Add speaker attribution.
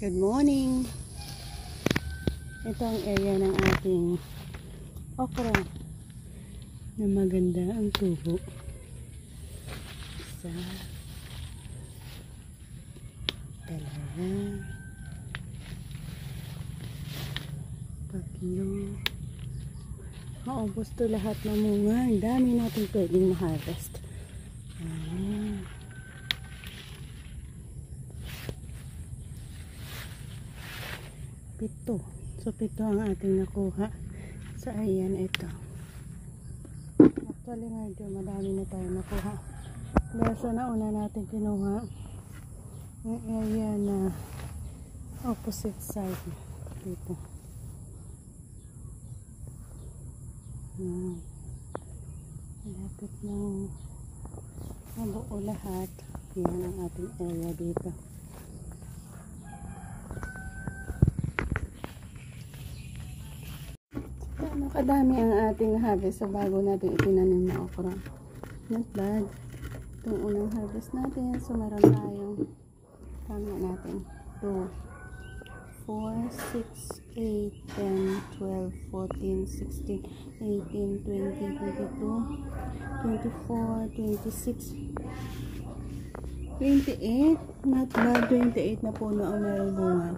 Speaker 1: Good morning. Ito ang area ng ating okra na maganda ang tubo. Isa, dalawa, tatlo. Maubos to lahat ng bunga. Ang dami natin pwedeng ma-harvest. Ayan. Pito. So, pito ang ating nakuha sa ayan ito. Actually, medyo madami na tayo nakuha. Dahil sa nauna natin kinuha ang area na opposite side dito. Malapit ng mabuo lahat. Yan ang ating area dito. Ano kadami ang ating harvest sa bago natin itinanim na okra. Not bad. Itong unang harvest natin. So meron tayong tama natin 2, 4, 6, 8, 10, 12, 14, 16, 18, 20, 22, 24, 26, 28. Not bad. 28 na puno ang merong bunga.